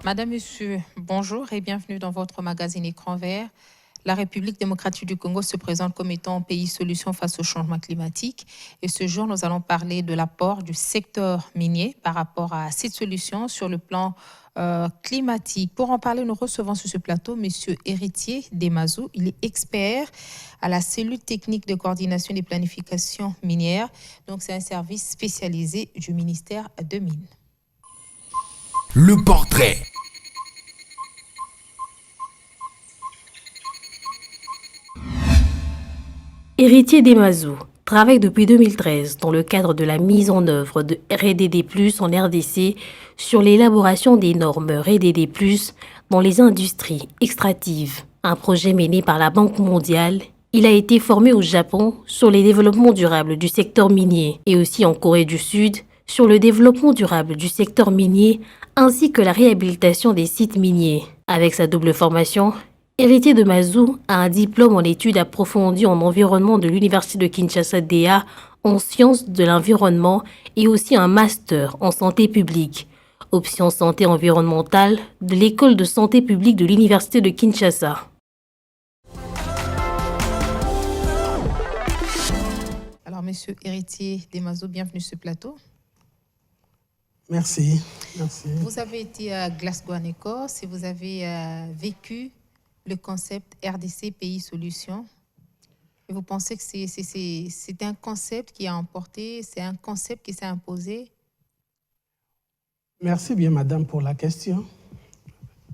Madame, Monsieur, bonjour et bienvenue dans votre magazine Écran Vert. La République démocratique du Congo se présente comme étant un pays solution face au changement climatique. Et ce jour, nous allons parler de l'apport du secteur minier par rapport à cette solution sur le plan climatique. Pour en parler, nous recevons sur ce plateau Monsieur Héritier Desmazou. Il est expert à la cellule technique de coordination des planifications minières. Donc, c'est un service spécialisé du ministère de Mines. Le portrait. Héritier Desmazou travaille depuis 2013 dans le cadre de la mise en œuvre de RDD+, en RDC sur l'élaboration des normes RDD+, dans les industries extractives. Un projet mené par la Banque mondiale. Il a été formé au Japon sur les développements durables du secteur minier et aussi en Corée du Sud sur le développement durable du secteur minier ainsi que la réhabilitation des sites miniers. Avec sa double formation, Héritier Desmazou a un diplôme en études approfondies en environnement de l'Université de Kinshasa DA en sciences de l'environnement et aussi un master en santé publique, option santé environnementale de l'École de santé publique de l'Université de Kinshasa. Alors, Monsieur Héritier Desmazou, bienvenue sur ce plateau. Merci. Vous avez été à Glasgow en Écosse et vous avez vécu le concept RDC Pays Solutions. Et vous pensez que c'est un concept qui a emporté, c'est un concept qui s'est imposé? Merci bien, madame, pour la question.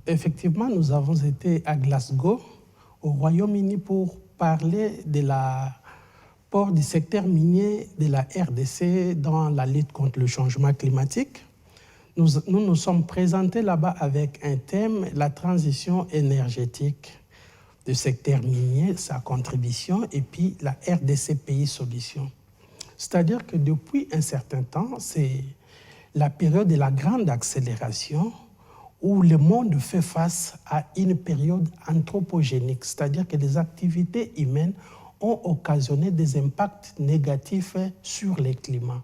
Effectivement, nous avons été à Glasgow, au Royaume-Uni, pour parler de l'apport du secteur minier de la RDC dans la lutte contre le changement climatique. Nous nous sommes présentés là-bas avec un thème, la transition énergétique du secteur minier, sa contribution, et puis la RDC Pays Solutions. C'est-à-dire que depuis un certain temps, c'est la période de la grande accélération où le monde fait face à une période anthropogénique, c'est-à-dire que les activités humaines ont occasionné des impacts négatifs sur le climat.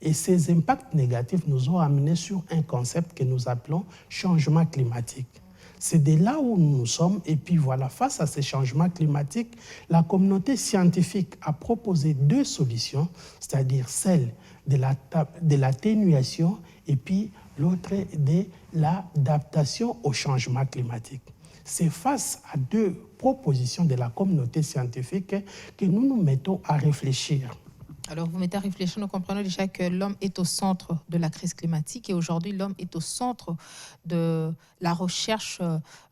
Et ces impacts négatifs nous ont amenés sur un concept que nous appelons changement climatique. C'est de là où nous sommes. Et puis voilà, face à ces changements climatiques, la communauté scientifique a proposé deux solutions, c'est-à-dire celle de l'atténuation et puis l'autre de l'adaptation au changement climatique. C'est face à deux propositions de la communauté scientifique que nous nous mettons à réfléchir. Alors, vous mettez à réfléchir, nous comprenons déjà que l'homme est au centre de la crise climatique et aujourd'hui, l'homme est au centre de la recherche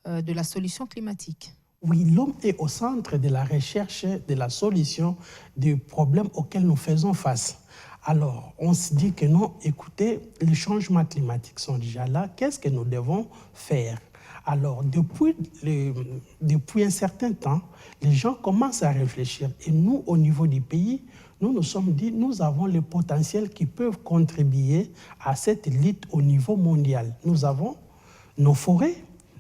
de la solution climatique. Oui, l'homme est au centre de la recherche de la solution des problèmes auxquels nous faisons face. Alors, on se dit que non, écoutez, les changements climatiques sont déjà là, qu'est-ce que nous devons faire ? Alors, depuis un certain temps, les gens commencent à réfléchir. Et nous, au niveau du pays, nous nous sommes dit, nous avons le potentiel qui peut contribuer à cette lutte au niveau mondial. Nous avons nos forêts,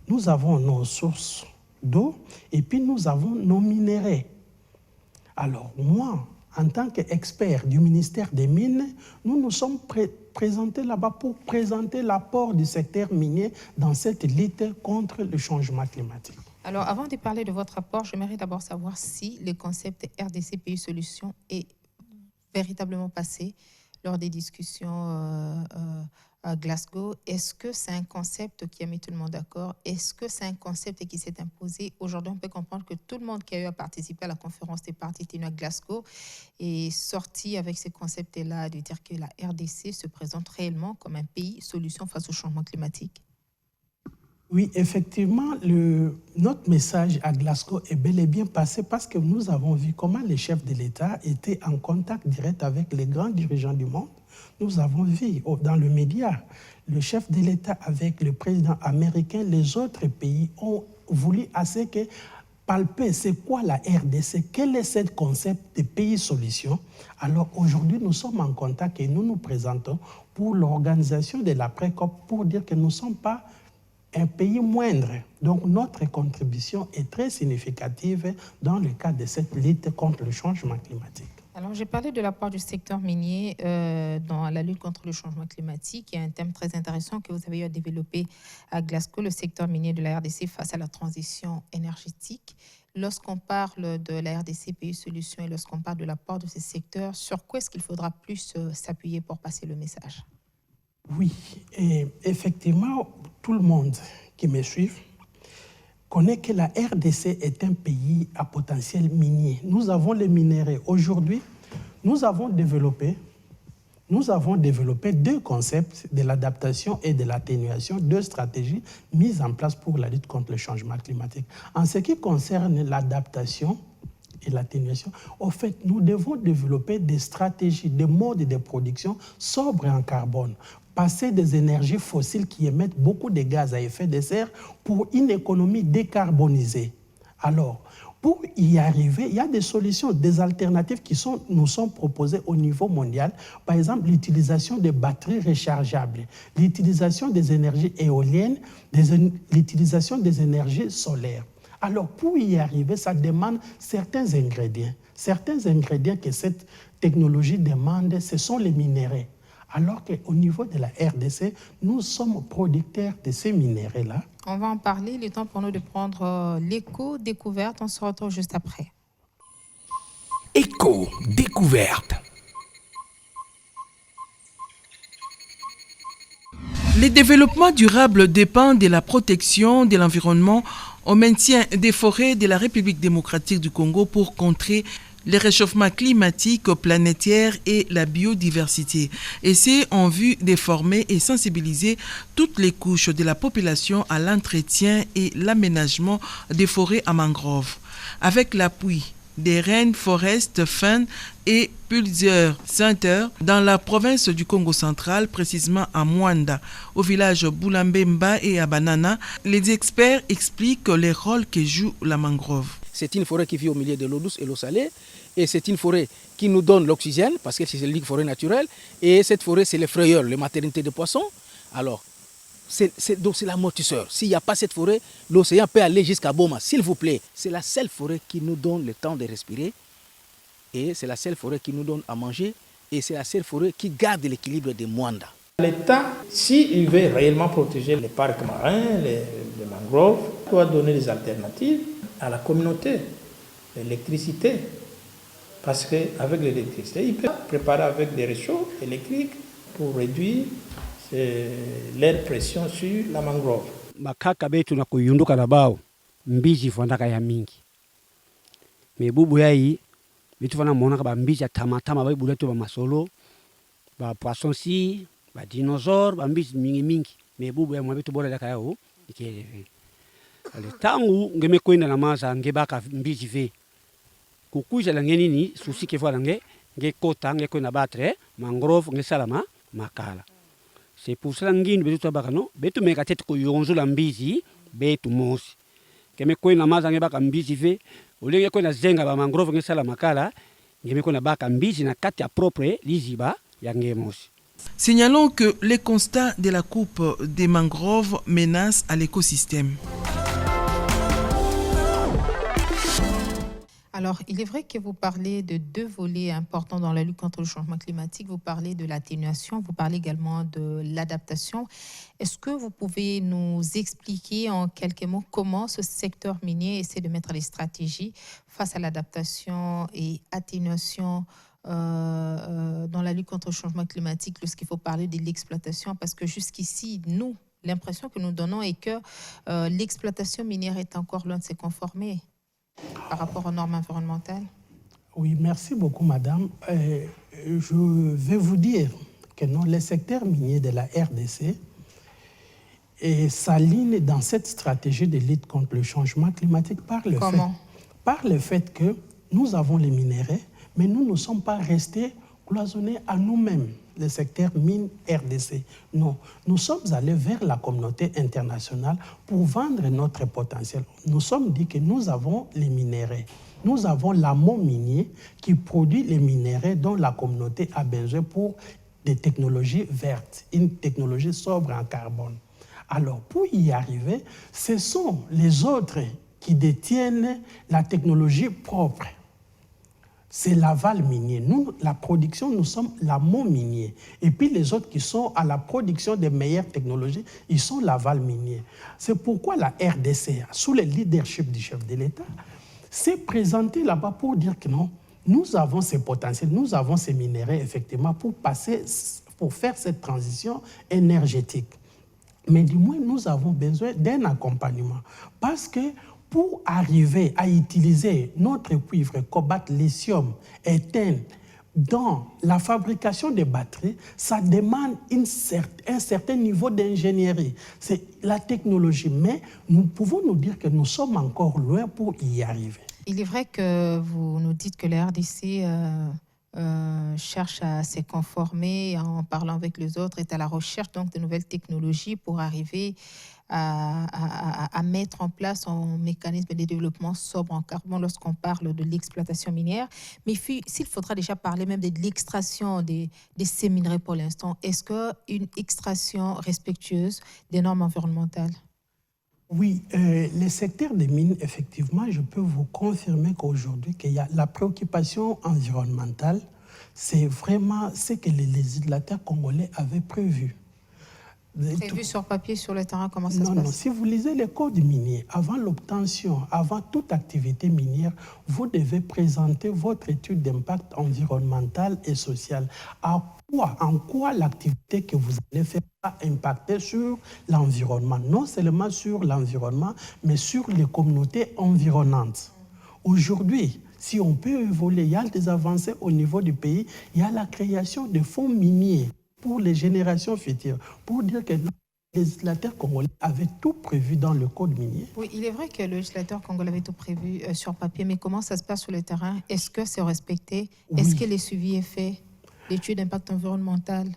nous avons nos sources d'eau, et puis nous avons nos minéraux. Alors, moi, en tant qu'expert du ministère des Mines, nous nous sommes présentés là-bas pour présenter l'apport du secteur minier dans cette lutte contre le changement climatique. Alors, avant de parler de votre apport, j'aimerais d'abord savoir si le concept RDC Pays Solutions est véritablement passé lors des discussions à Glasgow. Est-ce que c'est un concept qui a mis tout le monde d'accord? Est-ce que c'est un concept qui s'est imposé? Aujourd'hui, on peut comprendre que tout le monde qui a eu à participer à la conférence des parties tenue à Glasgow est sorti avec ce concept-là, de dire que la RDC se présente réellement comme un pays solution face au changement climatique. Oui, effectivement, notre message à Glasgow est bel et bien passé parce que nous avons vu comment les chefs de l'État étaient en contact direct avec les grands dirigeants du monde. Nous avons vu dans le média, le chef de l'État avec le président américain, les autres pays ont voulu assez que palper c'est quoi la RDC, quel est ce concept de pays solution. Alors aujourd'hui, nous sommes en contact et nous nous présentons pour l'organisation de l'après-COP pour dire que nous ne sommes pas un pays moindre. Donc notre contribution est très significative dans le cadre de cette lutte contre le changement climatique. Alors, j'ai parlé de l'apport du secteur minier dans la lutte contre le changement climatique. Il y a un thème très intéressant que vous avez eu à développer à Glasgow, le secteur minier de la RDC face à la transition énergétique. Lorsqu'on parle de la RDC Pays Solutions et lorsqu'on parle de l'apport de ces secteurs, sur quoi est-ce qu'il faudra plus s'appuyer pour passer le message? Oui, et effectivement, tout le monde qui me suit connaît que la RDC est un pays à potentiel minier. Nous avons les minéraux. Aujourd'hui, nous avons développé 2 concepts de l'adaptation et de l'atténuation, 2 stratégies mises en place pour la lutte contre le changement climatique. En ce qui concerne l'adaptation et l'atténuation, au fait, nous devons développer des stratégies, des modes de production sobres en carbone, passer des énergies fossiles qui émettent beaucoup de gaz à effet de serre pour une économie décarbonisée. Alors, pour y arriver, il y a des solutions, des alternatives qui nous sont proposées au niveau mondial. Par exemple, l'utilisation des batteries rechargeables, l'utilisation des énergies éoliennes, l'utilisation des énergies solaires. Alors, pour y arriver, ça demande certains ingrédients. Certains ingrédients que cette technologie demande, ce sont les minéraux. Alors qu'au niveau de la RDC, nous sommes producteurs de ces minéraux-là. On va en parler. Il est temps pour nous de prendre l'éco-découverte. On se retrouve juste après. Éco-découverte. Le développement durable dépend de la protection de l'environnement au maintien des forêts de la République démocratique du Congo pour contrer le réchauffement climatique planétaire et la biodiversité. Et c'est en vue de former et sensibiliser toutes les couches de la population à l'entretien et l'aménagement des forêts à mangroves. Avec l'appui des Rainforest Fund et plusieurs centres dans la province du Congo central, précisément à Mwanda, au village Boulambemba et à Banana, les experts expliquent le rôle que joue la mangrove. C'est une forêt qui vit au milieu de l'eau douce et l'eau salée. Et c'est une forêt qui nous donne l'oxygène, parce que c'est une forêt naturelle. Et cette forêt, c'est les frayeurs, les maternités de poissons. Alors, donc c'est l'amortisseur. S'il n'y a pas cette forêt, l'océan peut aller jusqu'à Boma. S'il vous plaît, c'est la seule forêt qui nous donne le temps de respirer. Et c'est la seule forêt qui nous donne à manger. Et c'est la seule forêt qui garde l'équilibre de Mwanda. L'État, s'il veut réellement protéger les parcs marins, les mangroves, doit donner des alternatives à la communauté, l'électricité. Parce qu'avec l'électricité, il peut préparer avec des réchauds électriques pour réduire l'air pression sur la mangrove. Makaka betu na kuyunduka na bao mbizi fondaka ya mingi. Mebubu yai bitu fana monaka ba mbizi tamatama ba buleto ba masolo ba poisson si ba dinosaure ba mbizi mingi. Mebubu ya mwabitu bora daka yao ikele. Ale tangu ngeme kwenda na maza ngebaka mbizi ve. Kukuja la ngenini susi ke fwa nge kota nge kwenda batre mangrove nge salama makala. C'est pour cela ngini betu tabakano betu meka tete ko yonzo la mbizi betu mosi. Keme kwenda maza nge baka mbizi ve olenge kwenda zenga ba mangrove nge salama makala ngeme kwenda baka mbizi na kati ya propre liziba ya nge mosi. Signalons que les constats de la coupe des mangroves menacent à l'écosystème. Alors, il est vrai que vous parlez de 2 volets importants dans la lutte contre le changement climatique. Vous parlez de l'atténuation, vous parlez également de l'adaptation. Est-ce que vous pouvez nous expliquer en quelques mots comment ce secteur minier essaie de mettre les stratégies face à l'adaptation et atténuation dans la lutte contre le changement climatique lorsqu'il faut parler de l'exploitation? Parce que jusqu'ici, nous, l'impression que nous donnons est que l'exploitation minière est encore loin de se conformer par rapport aux normes environnementales. Oui, merci beaucoup, madame. Je vais vous dire que non, le secteur minier de la RDC s'aligne dans cette stratégie de lutte contre le changement climatique par le fait que nous avons les minéraux, mais nous ne sommes pas restés cloisonnés à nous-mêmes, le secteur mine RDC. Non, nous sommes allés vers la communauté internationale pour vendre notre potentiel. Nous sommes dit que nous avons les minéraux. Nous avons l'amont minier qui produit les minéraux dont la communauté a besoin pour des technologies vertes, une technologie sobre en carbone. Alors, pour y arriver, ce sont les autres qui détiennent la technologie propre. c'est l'aval minier. Nous, la production, nous sommes l'amont minier. Et puis les autres qui sont à la production des meilleures technologies, ils sont l'aval minier. C'est pourquoi la RDC, sous le leadership du chef de l'État, s'est présentée là-bas pour dire que non, nous avons ces potentiels, nous avons ces minéraux, effectivement, pour faire cette transition énergétique. Mais du moins, nous avons besoin d'un accompagnement. Parce que pour arriver à utiliser notre cuivre, cobalt, lithium, éthane, dans la fabrication des batteries, ça demande un certain niveau d'ingénierie. C'est la technologie, mais nous pouvons nous dire que nous sommes encore loin pour y arriver. Il est vrai que vous nous dites que la RDC cherche à se conformer en parlant avec les autres, est à la recherche donc de nouvelles technologies pour arriver à mettre en place un mécanisme de développement sobre en carbone lorsqu'on parle de l'exploitation minière. Mais s'il faudra déjà parler même de l'extraction de ces minerais pour l'instant, est-ce qu'une extraction respectueuse des normes environnementales? Oui, le secteur des mines, effectivement, je peux vous confirmer qu'aujourd'hui, qu'il y a la préoccupation environnementale, c'est vraiment ce que les législateurs congolais avaient prévu. Prévu sur papier, sur le terrain, comment ça se passe? Non, si vous lisez les codes miniers, avant l'obtention, avant toute activité minière, vous devez présenter votre étude d'impact environnemental et social. En quoi l'activité que vous allez faire va impacter sur l'environnement? Non seulement sur l'environnement, mais sur les communautés environnantes. Aujourd'hui, si on peut évoluer, il y a des avancées au niveau du pays, il y a la création de fonds miniers pour les générations futures, pour dire que les législateurs congolais avaient tout prévu dans le code minier. Oui, il est vrai que le législateur congolais avait tout prévu sur papier, mais comment ça se passe sur le terrain? Est-ce que c'est respecté? Oui. Est-ce que le suivi est fait? L'étude d'impact environnemental?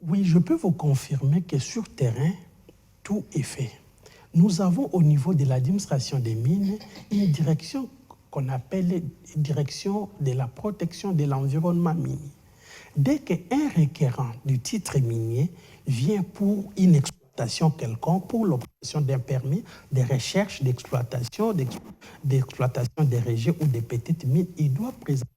Oui, je peux vous confirmer que sur terrain, tout est fait. Nous avons au niveau de l'administration des mines une direction qu'on appelle direction de la protection de l'environnement minier. Dès qu'un requérant du titre minier vient pour une exploitation quelconque, pour l'obtention d'un permis de recherche, d'exploitation des régions ou des petites mines, il doit présenter.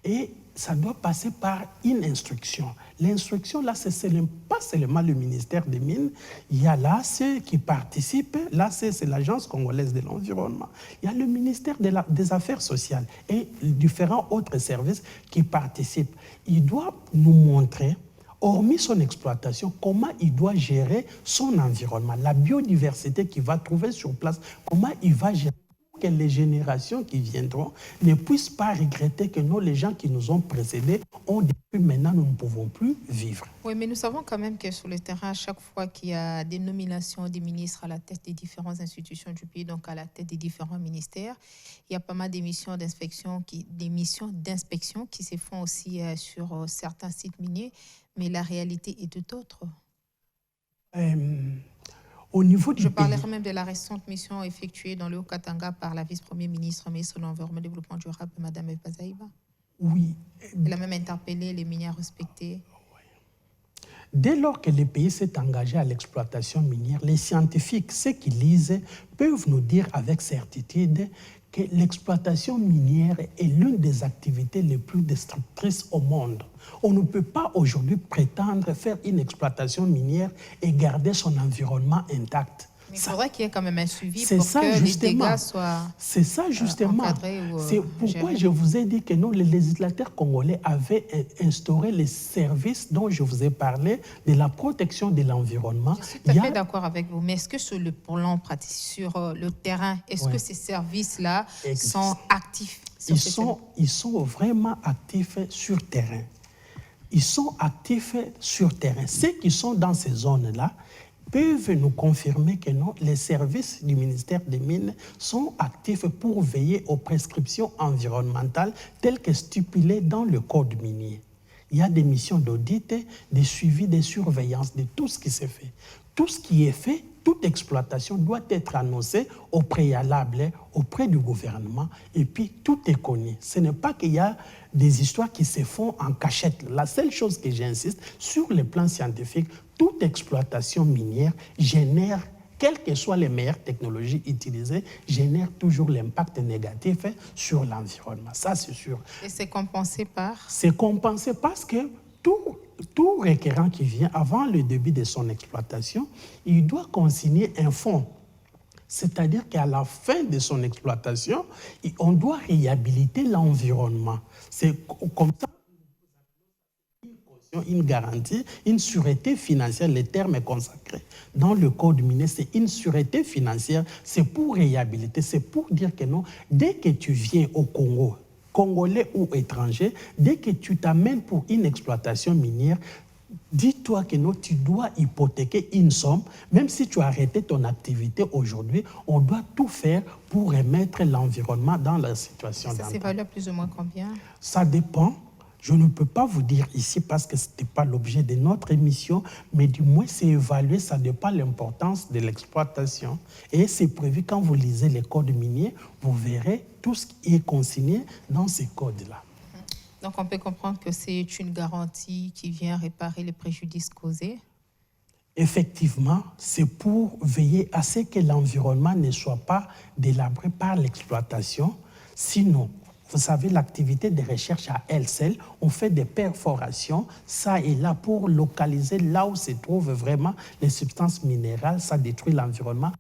Et ça doit passer par une instruction. L'instruction, là, c'est pas seulement le ministère des Mines. Il y a l'ACE qui participe. L'ACE, c'est l'Agence congolaise de l'environnement. Il y a le ministère des Affaires sociales et différents autres services qui participent. Il doit nous montrer, hormis son exploitation, comment il doit gérer son environnement, la biodiversité qu'il va trouver sur place, comment il va gérer que les générations qui viendront ne puissent pas regretter que nous, les gens qui nous ont précédés, ont depuis maintenant, nous ne pouvons plus vivre. Oui, mais nous savons quand même que sur le terrain, à chaque fois qu'il y a des nominations des ministres à la tête des différentes institutions du pays, donc à la tête des différents ministères, il y a pas mal d'émissions d'inspection qui se font aussi sur certains sites miniers, mais la réalité est tout autre. Au niveau du Je parlerai même de la récente mission effectuée dans le Haut-Katanga par la vice-première ministre de l'Environnement et du Développement durable, Mme Eva Zaïba. Oui. Elle a même interpellé les minières respectés. Dès lors que le pays s'est engagé à l'exploitation minière, les scientifiques, ceux qui lisent, peuvent nous dire avec certitude que l'exploitation minière est l'une des activités les plus destructrices au monde. On ne peut pas aujourd'hui prétendre faire une exploitation minière et garder son environnement intact. Mais il faudrait qu'il y ait quand même un suivi pour que les dégâts soient C'est ça justement. C'est pourquoi je vous ai dit que nous, les législateurs congolais avaient instauré les services dont je vous ai parlé, de la protection de l'environnement. Je suis tout à fait d'accord avec vous, mais est-ce que sur le plan pratique, sur le terrain, est-ce que ces services-là sont actifs? Ils sont vraiment actifs sur terrain. Ils sont actifs sur terrain. Ceux qui sont dans ces zones-là peuvent nous confirmer que non, les services du ministère des Mines sont actifs pour veiller aux prescriptions environnementales telles que stipulées dans le code minier. Il y a des missions d'audit, des suivis, des surveillances de tout ce qui s'est fait. Tout ce qui est fait, toute exploitation doit être annoncée au préalable auprès du gouvernement et puis tout est connu. Ce n'est pas qu'il y a des histoires qui se font en cachette. La seule chose que j'insiste, sur le plan scientifique, toute exploitation minière génère quelles que soient les meilleures technologies utilisées, génèrent toujours l'impact négatif sur l'environnement. Ça, c'est sûr. Et c'est compensé par? C'est compensé parce que tout requérant qui vient avant le début de son exploitation, il doit consigner un fonds. C'est-à-dire qu'à la fin de son exploitation, on doit réhabiliter l'environnement. C'est comme ça une garantie, une sûreté financière, le terme est consacré dans le code minier, c'est une sûreté financière, c'est pour réhabiliter, c'est pour dire que non, dès que tu viens au Congo, congolais ou étranger, dès que tu t'amènes pour une exploitation minière, dis-toi que non, tu dois hypothéquer une somme, même si tu as arrêté ton activité aujourd'hui, on doit tout faire pour remettre l'environnement dans la situation d'antan. Ça s'évalue à plus ou moins combien? Ça dépend. Je ne peux pas vous dire ici parce que ce n'était pas l'objet de notre émission, mais du moins c'est évalué, ça dépend de l'importance de l'exploitation. Et c'est prévu, quand vous lisez les codes miniers, vous verrez tout ce qui est consigné dans ces codes-là. Donc on peut comprendre que c'est une garantie qui vient réparer les préjudices causés? Effectivement, c'est pour veiller à ce que l'environnement ne soit pas délabré par l'exploitation. Sinon, vous savez, l'activité de recherche à elle seule, on fait des perforations, ça et là, pour localiser là où se trouvent vraiment les substances minérales, ça détruit l'environnement.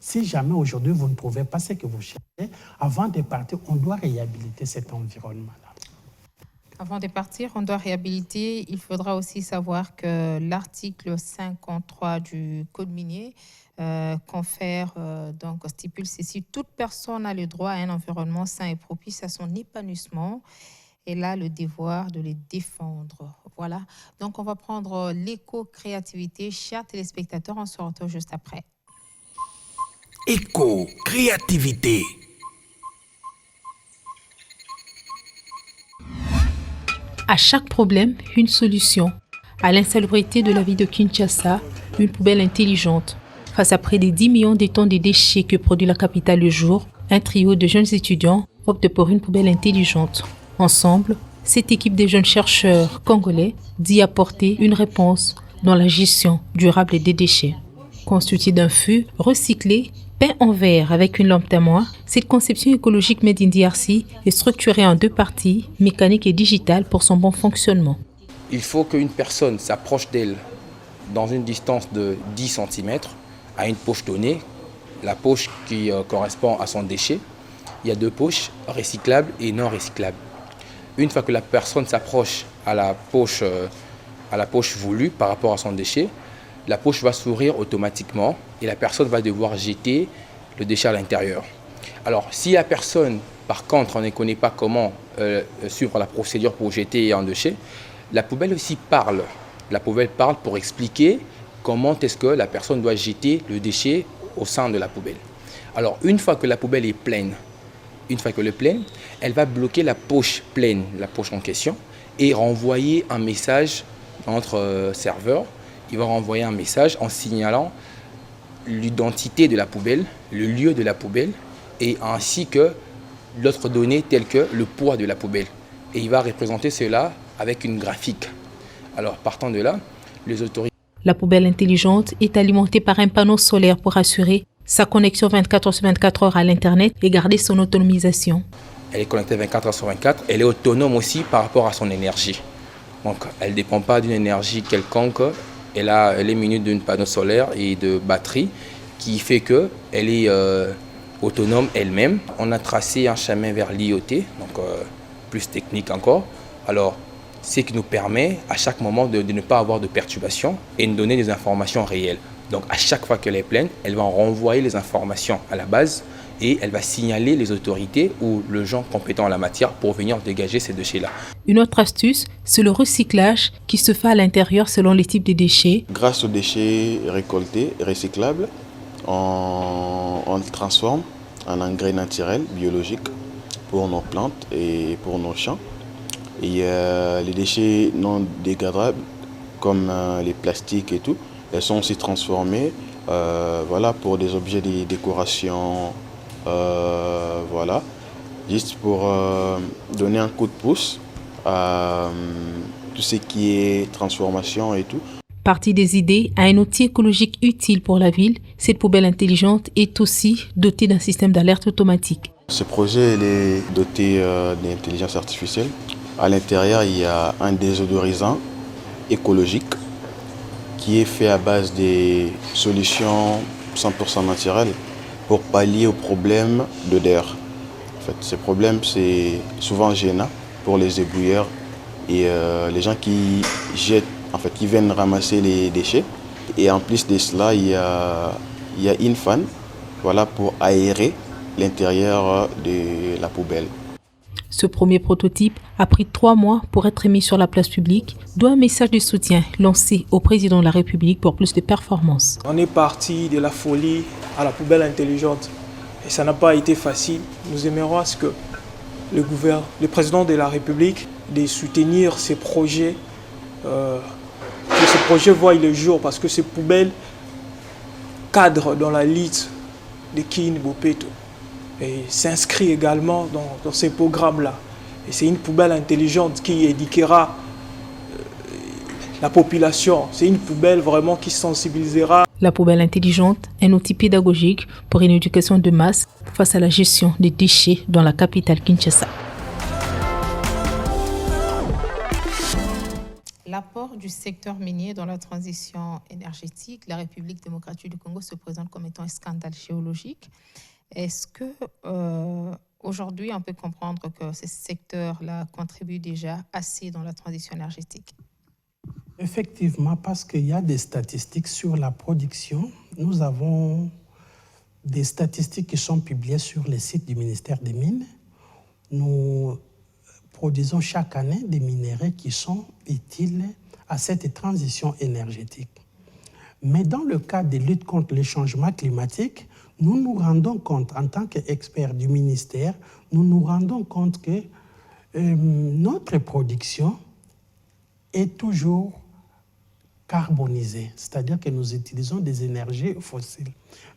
Si jamais aujourd'hui vous ne trouvez pas ce que vous cherchez, avant de partir, on doit réhabiliter cet environnement-là. Avant de partir, on doit réhabiliter. Il faudra aussi savoir que l'article 53 du Code minier stipule ceci: toute personne a le droit à un environnement sain et propice à son épanouissement. Elle a le devoir de les défendre. Voilà. Donc, on va prendre l'éco-créativité. Chers téléspectateurs, on se retrouve juste après. Éco-créativité. À chaque problème, une solution. À l'insalubrité de la ville de Kinshasa, une poubelle intelligente. Face à près de 10 millions de tonnes de déchets que produit la capitale le jour, un trio de jeunes étudiants opte pour une poubelle intelligente. Ensemble, cette équipe de jeunes chercheurs congolais dit apporter une réponse dans la gestion durable des déchets. Constituée d'un fût recyclé, peint en verre avec une lampe témoin, cette conception écologique made in DRC est structurée en 2 parties, mécanique et digitale, pour son bon fonctionnement. Il faut qu'une personne s'approche d'elle dans une distance de 10 cm à une poche donnée, la poche qui correspond à son déchet. Il y a 2 poches, recyclables et non recyclables. Une fois que la personne s'approche à la poche voulue par rapport à son déchet, la poche va s'ouvrir automatiquement et la personne va devoir jeter le déchet à l'intérieur. Alors, si la personne, par contre, ne connaît pas comment suivre la procédure pour jeter un déchet, la poubelle aussi parle. La poubelle parle pour expliquer comment est-ce que la personne doit jeter le déchet au sein de la poubelle. Alors, une fois que la poubelle est pleine, elle va bloquer la poche pleine, la poche en question, et renvoyer un message à notre serveur. Il va renvoyer un message en signalant l'identité de la poubelle, le lieu de la poubelle, et ainsi que d'autres données telles que le poids de la poubelle. Et il va représenter cela avec une graphique. Alors, partant de là, les autorités... La poubelle intelligente est alimentée par un panneau solaire pour assurer sa connexion 24 sur 24 heures à l'Internet et garder son autonomisation. Elle est connectée 24 heures sur 24. Elle est autonome aussi par rapport à son énergie. Donc, elle ne dépend pas d'une énergie quelconque. Elle est munie d'un panneau solaire et de batterie qui fait qu'elle est autonome elle-même. On a tracé un chemin vers l'IoT, donc plus technique encore. Alors, ce qui nous permet à chaque moment de ne pas avoir de perturbations et de donner des informations réelles. Donc à chaque fois qu'elle est pleine, elle va renvoyer les informations à la base et elle va signaler les autorités ou le gens compétent en la matière pour venir dégager ces déchets-là. Une autre astuce, c'est le recyclage qui se fait à l'intérieur selon les types de déchets. Grâce aux déchets récoltés, recyclables, on les transforme en engrais naturels, biologiques pour nos plantes et pour nos champs. Et les déchets non dégradables, comme les plastiques et tout, elles sont aussi transformées pour des objets de décoration, juste pour donner un coup de pouce à tout ce qui est transformation et tout. Partie des idées à un outil écologique utile pour la ville, cette poubelle intelligente est aussi dotée d'un système d'alerte automatique. Ce projet il est doté d'intelligence artificielle. À l'intérieur, il y a un désodorisant écologique qui est fait à base des solutions 100% naturelles pour pallier aux problèmes d'odeur. En fait, ces problèmes, c'est souvent gênant pour les ébouilleurs et les gens qui jettent, en fait, qui viennent ramasser les déchets. Et en plus de cela, il y a une fan, voilà, pour aérer l'intérieur de la poubelle. Ce premier prototype a pris 3 mois pour être mis sur la place publique, d'où un message de soutien lancé au président de la République pour plus de performances. On est parti de la folie à la poubelle intelligente et ça n'a pas été facile. Nous aimerions à ce que le président de la République de soutenir ces projets, que ces projets voient le jour parce que ces poubelles cadrent dans la liste de Kin Bopeto et s'inscrit également dans ces programmes-là. Et c'est une poubelle intelligente qui éduquera la population. C'est une poubelle vraiment qui sensibilisera. La poubelle intelligente, un outil pédagogique pour une éducation de masse face à la gestion des déchets dans la capitale Kinshasa. L'apport du secteur minier dans la transition énergétique, la République démocratique du Congo se présente comme étant un scandale géologique. Est-ce que aujourd'hui on peut comprendre que ce secteur-là contribue déjà assez dans la transition énergétique? Effectivement, parce qu'il y a des statistiques sur la production. Nous avons des statistiques qui sont publiées sur les sites du ministère des Mines. Nous produisons chaque année des minerais qui sont utiles à cette transition énergétique. Mais dans le cadre de lutte contre le changement climatique, nous nous rendons compte, en tant qu'experts du ministère, nous nous rendons compte que notre production est toujours carbonisée, c'est-à-dire que nous utilisons des énergies fossiles.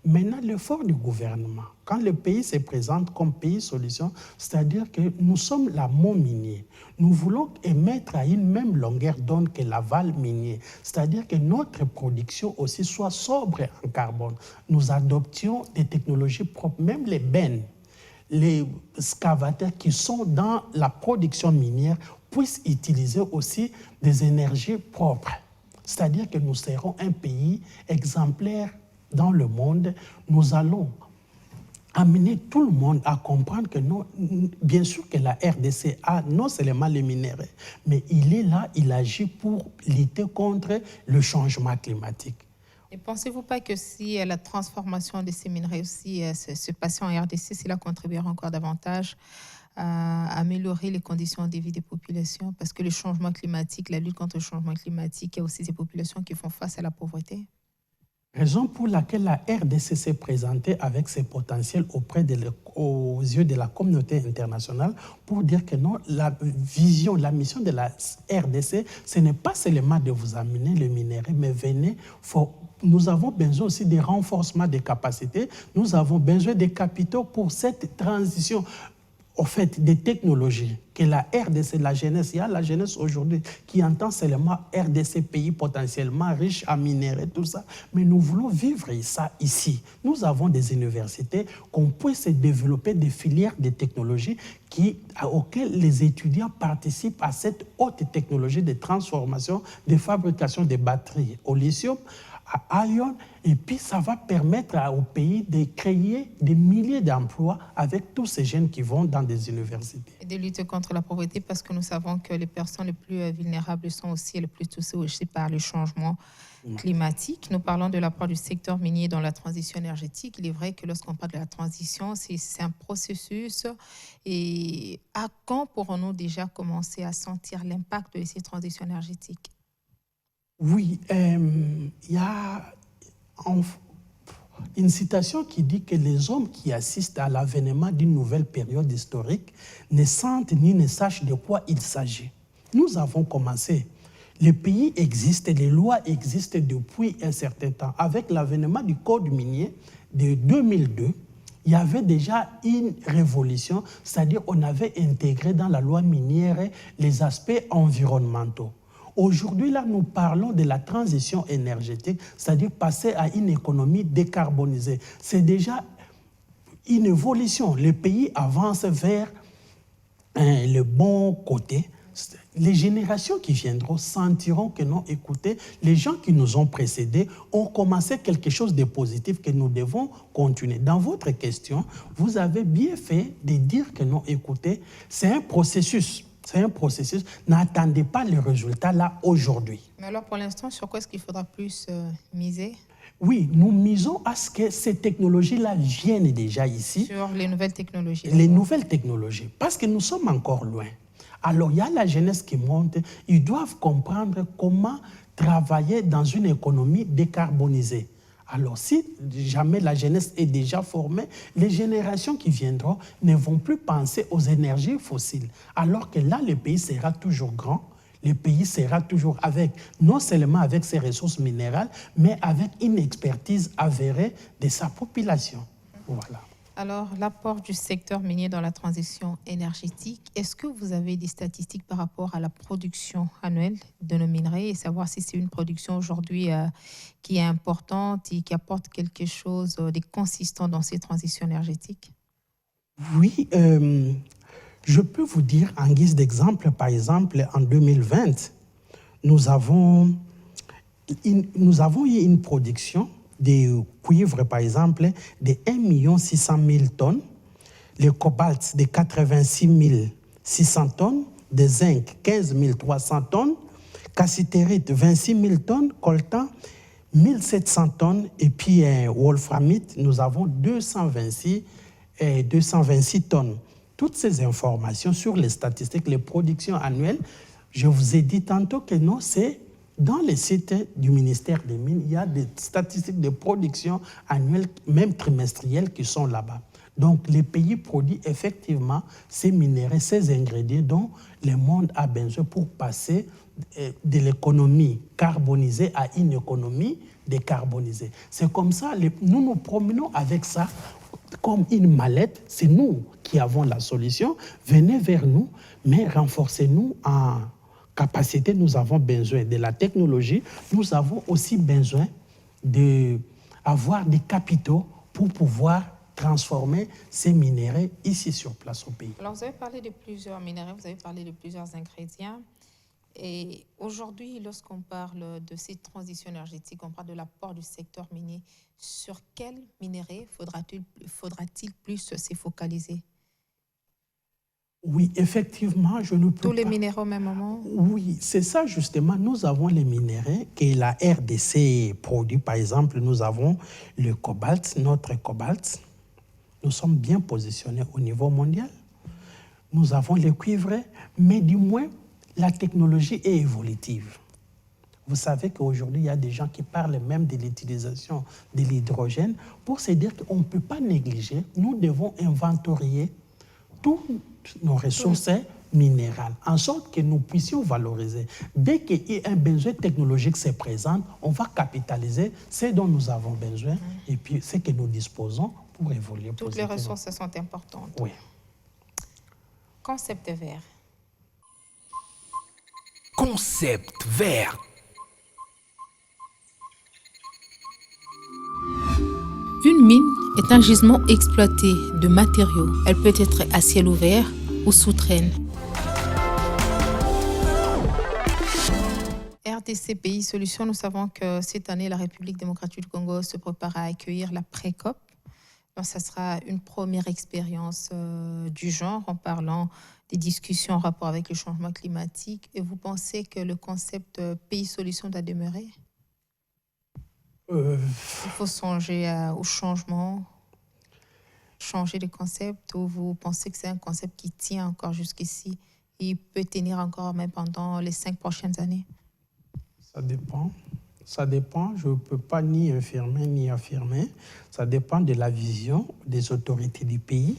Maintenant, l'effort du gouvernement, quand le pays se présente comme pays solution, c'est-à-dire que nous sommes l'amont minier. Nous voulons émettre à une même longueur d'onde que l'aval minier, c'est-à-dire que notre production aussi soit sobre en carbone. Nous adoptions des technologies propres, même les bennes, les excavateurs qui sont dans la production minière puissent utiliser aussi des énergies propres. C'est-à-dire que nous serons un pays exemplaire dans le monde. Nous allons amener tout le monde à comprendre que non, bien sûr que la RDC a non seulement les minéraux, mais il est là, il agit pour lutter contre le changement climatique. Et pensez-vous pas que si la transformation de ces minerais aussi se passe en RDC, cela contribuera encore davantage à améliorer les conditions de vie des populations? Parce que le changement climatique, la lutte contre le changement climatique, il y a aussi des populations qui font face à la pauvreté. Raison pour laquelle la RDC s'est présentée avec ses potentiels aux yeux de la communauté internationale pour dire que non, la vision, la mission de la RDC, ce n'est pas seulement de vous amener le minerai, mais venez, nous avons besoin aussi de renforcement des capacités, nous avons besoin des capitaux pour cette transition au fait des technologies que la RDC, la jeunesse, il y a la jeunesse aujourd'hui qui entend seulement RDC, pays potentiellement riche en minerais, tout ça. Mais nous voulons vivre ça ici. Nous avons des universités qu'on puisse développer des filières de technologie auxquelles les étudiants participent à cette haute technologie de transformation, de fabrication de batteries au lithium, à ion, et puis ça va permettre au pays de créer des milliers d'emplois avec tous ces jeunes qui vont dans des universités. Et de lutter contre la pauvreté, parce que nous savons que les personnes les plus vulnérables sont aussi les plus touchées aussi par le changement climatique. Nous parlons de l'apport du secteur minier dans la transition énergétique. Il est vrai que lorsqu'on parle de la transition, c'est un processus. Et à quand pourrons-nous déjà commencer à sentir l'impact de ces transitions énergétiques? Oui, il y a une citation qui dit que les hommes qui assistent à l'avènement d'une nouvelle période historique ne sentent ni ne sachent de quoi il s'agit. Nous avons commencé. Le pays existe, les lois existent depuis un certain temps. Avec l'avènement du Code minier de 2002, il y avait déjà une révolution, c'est-à-dire qu'on avait intégré dans la loi minière les aspects environnementaux. Aujourd'hui, là, nous parlons de la transition énergétique, c'est-à-dire passer à une économie décarbonisée. C'est déjà une évolution. Le pays avance vers le bon côté. Les générations qui viendront sentiront que non, écoutez, les gens qui nous ont précédés ont commencé quelque chose de positif que nous devons continuer. Dans votre question, vous avez bien fait de dire que non, écoutez, c'est un processus. C'est un processus. N'attendez pas les résultats là aujourd'hui. Mais alors pour l'instant, sur quoi est-ce qu'il faudra plus miser? Oui, nous misons à ce que ces technologies-là viennent déjà ici. Sur les nouvelles technologies. Les nouvelles technologies, parce que nous sommes encore loin. Alors, il y a la jeunesse qui monte, ils doivent comprendre comment travailler dans une économie décarbonisée. Alors, si jamais la jeunesse est déjà formée, les générations qui viendront ne vont plus penser aux énergies fossiles. Alors que là, le pays sera toujours grand, le pays sera toujours avec, non seulement avec ses ressources minérales, mais avec une expertise avérée de sa population. Voilà. Alors, l'apport du secteur minier dans la transition énergétique, est-ce que vous avez des statistiques par rapport à la production annuelle de nos minerais et savoir si c'est une production aujourd'hui qui est importante et qui apporte quelque chose de consistant dans ces transitions énergétiques? Oui, je peux vous dire en guise d'exemple, par exemple, en 2020, nous avons eu une production de cuivre, par exemple, de 1 600 000 tonnes, le cobalt de 86 600 tonnes, de zinc 15 300 tonnes, cassitérite 26 000 tonnes, coltan 1700 tonnes, et puis wolframite, nous avons 226 tonnes. Toutes ces informations sur les statistiques, les productions annuelles, je vous ai dit tantôt que non, c'est dans les sites du ministère des Mines, il y a des statistiques de production annuelle, même trimestrielles, qui sont là-bas. Donc, les pays produisent effectivement ces minéraux, ces ingrédients dont le monde a besoin pour passer de l'économie carbonisée à une économie décarbonisée. C'est comme ça, nous nous promenons avec ça comme une mallette. C'est nous qui avons la solution. Venez vers nous, mais renforcez-nous en capacité. Nous avons besoin de la technologie. Nous avons aussi besoin d'avoir des capitaux pour pouvoir transformer ces minéraux ici sur place au pays. Alors, vous avez parlé de plusieurs minéraux, vous avez parlé de plusieurs ingrédients. Et aujourd'hui, lorsqu'on parle de cette transition énergétique, on parle de l'apport du secteur minier. Sur quels minéraux faudra-t-il plus se focaliser? Oui, effectivement, je ne peux pas... Tous les minéraux au même moment? Oui, c'est ça justement. Nous avons les minéraux que la RDC produit. Par exemple, nous avons le cobalt, notre cobalt. Nous sommes bien positionnés au niveau mondial. Nous avons le cuivre, mais du moins, la technologie est évolutive. Vous savez qu'aujourd'hui, il y a des gens qui parlent même de l'utilisation de l'hydrogène pour se dire qu'on ne peut pas négliger. Nous devons inventorier toutes nos ressources minérales, en sorte que nous puissions valoriser. Dès qu'un besoin technologique se présente, on va capitaliser ce dont nous avons besoin et puis ce que nous disposons pour évoluer. Toutes les ressources sont importantes. Oui. Concept vert. Concept vert. Une mine est un gisement exploité de matériaux. Elle peut être à ciel ouvert ou souterraine. RDC Pays Solutions, nous savons que cette année, la République démocratique du Congo se prépare à accueillir la pré-COP. Donc, ça sera une première expérience du genre en parlant des discussions en rapport avec le changement climatique. Et vous pensez que le concept Pays Solutions doit demeurer? Il faut songer au changement, changer de concept, ou vous pensez que c'est un concept qui tient encore jusqu'ici et il peut tenir encore même pendant les 5 prochaines années? Ça dépend. Ça dépend. Je ne peux pas ni infirmer ni affirmer. Ça dépend de la vision des autorités du pays.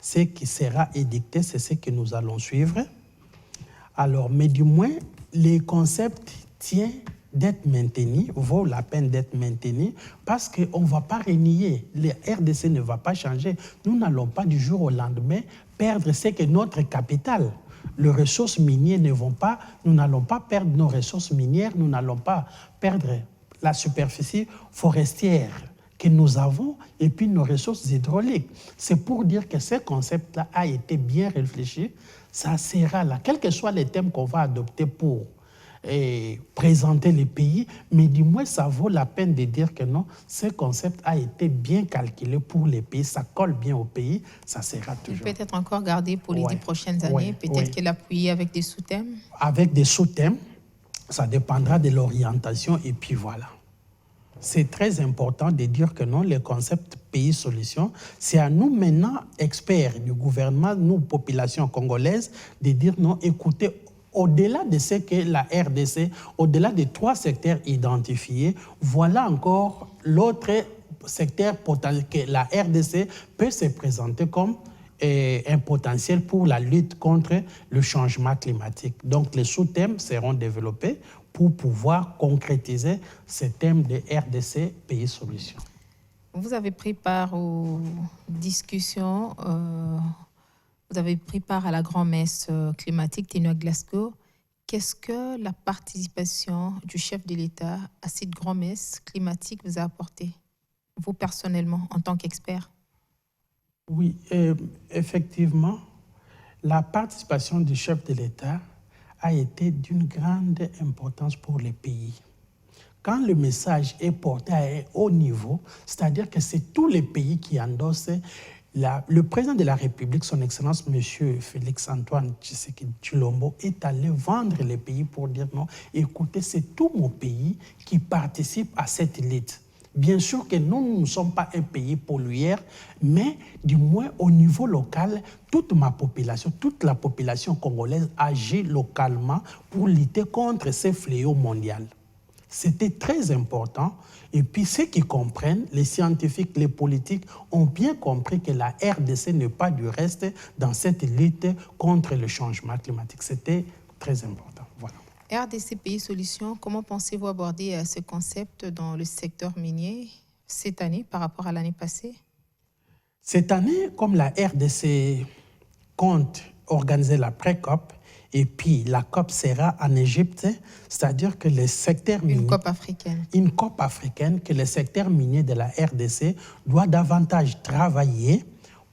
Ce qui sera édicté, c'est ce que nous allons suivre. Alors, mais du moins, les concepts tiennent d'être maintenus, vaut la peine d'être maintenus, parce qu'on ne va pas renier. Le RDC ne va pas changer. Nous n'allons pas du jour au lendemain perdre ce que notre capitale. les ressources minières nous n'allons pas perdre nos ressources minières, nous n'allons pas perdre la superficie forestière que nous avons et puis nos ressources hydrauliques. C'est pour dire que ce concept-là a été bien réfléchi. Ça sera là, quels que soient les thèmes qu'on va adopter pour présenter les pays, mais du moins ça vaut la peine de dire que non, ce concept a été bien calculé pour les pays, ça colle bien au pays, ça sera toujours. Peut-être encore gardé pour les 10 prochaines années, peut-être qu'il appuie avec des sous-thèmes. Avec des sous-thèmes, ça dépendra de l'orientation et puis voilà. C'est très important de dire que non, le concept pays-solution, c'est à nous maintenant, experts du gouvernement, nous, population congolaise, de dire non, écoutez, au-delà de ce que la RDC, au-delà des 3 secteurs identifiés, voilà encore l'autre secteur que la RDC peut se présenter comme un potentiel pour la lutte contre le changement climatique. Donc les sous-thèmes seront développés pour pouvoir concrétiser ce thème de RDC Pays Solution. Vous avez pris part aux discussions, vous avez pris part à la grand-messe climatique tenue à Glasgow. Qu'est-ce que la participation du chef de l'État à cette grand-messe climatique vous a apporté, vous personnellement, en tant qu'expert? Oui, effectivement, la participation du chef de l'État a été d'une grande importance pour les pays. Quand le message est porté à un haut niveau, c'est-à-dire que c'est tous les pays qui endossent, le président de la République, son Excellence M. Félix-Antoine Tshisekedi Tshilombo, est allé vendre les pays pour dire non, écoutez, c'est tout mon pays qui participe à cette lutte. Bien sûr que nous ne sommes pas un pays pollueur, mais du moins au niveau local, toute ma population, toute la population congolaise agit localement pour lutter contre ces fléaux mondiaux. C'était très important. Et puis ceux qui comprennent, les scientifiques, les politiques, ont bien compris que la RDC n'est pas du reste dans cette lutte contre le changement climatique. C'était très important. Voilà. RDC Pays Solutions, comment pensez-vous aborder ce concept dans le secteur minier cette année par rapport à l'année passée? Cette année, comme la RDC compte organiser la pré-COP, et puis la COP sera en Égypte, c'est-à-dire que les secteurs miniers... Une COP africaine. Une COP africaine, que le secteur minier de la RDC doit davantage travailler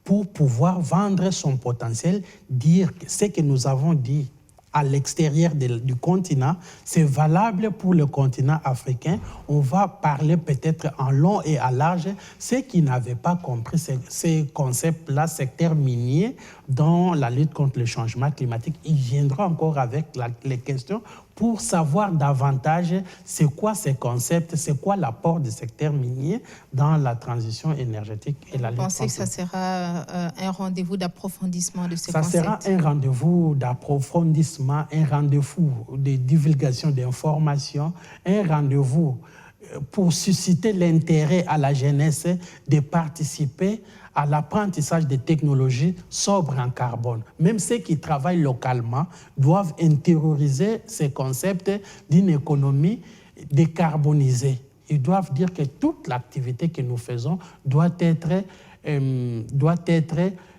pour pouvoir vendre son potentiel, dire que ce que nous avons dit à l'extérieur du continent, c'est valable pour le continent africain. On va parler peut-être en long et en large. Ceux qui n'avaient pas compris ces concepts-là, secteur minier, dans la lutte contre le changement climatique, ils viendront encore avec les questions pour savoir davantage c'est quoi ces concepts, c'est quoi l'apport du secteur minier dans la transition énergétique et la lutte contre... Vous pensez que ça sera un rendez-vous d'approfondissement de ces concepts? Ça sera un rendez-vous d'approfondissement, un rendez-vous de divulgation d'informations, un rendez-vous pour susciter l'intérêt à la jeunesse de participer à l'apprentissage des technologies sobres en carbone. Même ceux qui travaillent localement doivent intérioriser ces concepts d'une économie décarbonisée. Ils doivent dire que toute l'activité que nous faisons doit être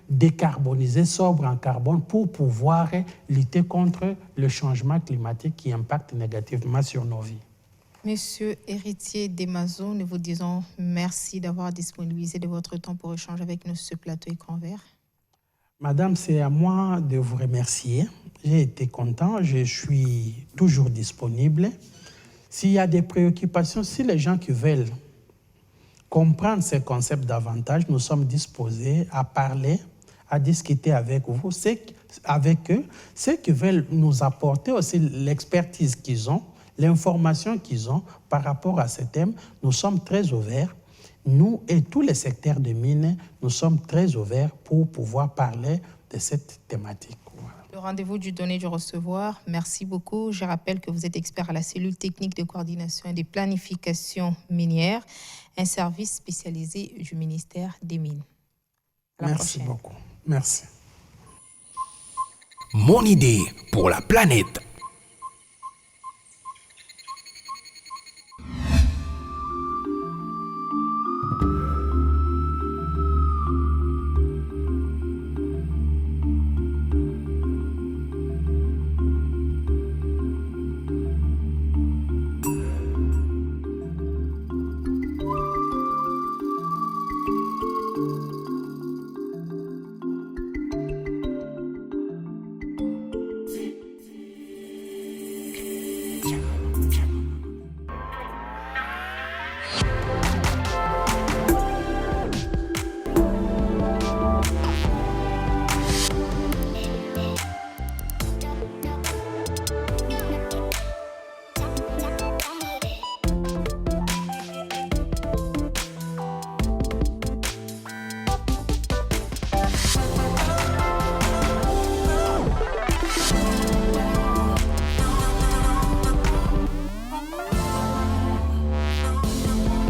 décarbonisée, sobre en carbone, pour pouvoir lutter contre le changement climatique qui impacte négativement sur nos vies. Monsieur Héritier Demazo, nous vous disons merci d'avoir disponibilisé de votre temps pour échanger avec nous sur ce plateau Écran Vert. Madame, c'est à moi de vous remercier. J'ai été content, je suis toujours disponible. S'il y a des préoccupations, si les gens qui veulent comprendre ces concepts davantage, nous sommes disposés à parler, à discuter avec vous, avec eux, ceux qui veulent nous apporter aussi l'expertise qu'ils ont, l'information qu'ils ont par rapport à ce thème, nous sommes très ouverts. Nous et tous les secteurs de mines, nous sommes très ouverts pour pouvoir parler de cette thématique. Voilà. Le rendez-vous du donner du recevoir, merci beaucoup. Je rappelle que vous êtes expert à la cellule technique de coordination et de planification minière, un service spécialisé du ministère des Mines. Merci beaucoup. Merci. Mon idée pour la planète.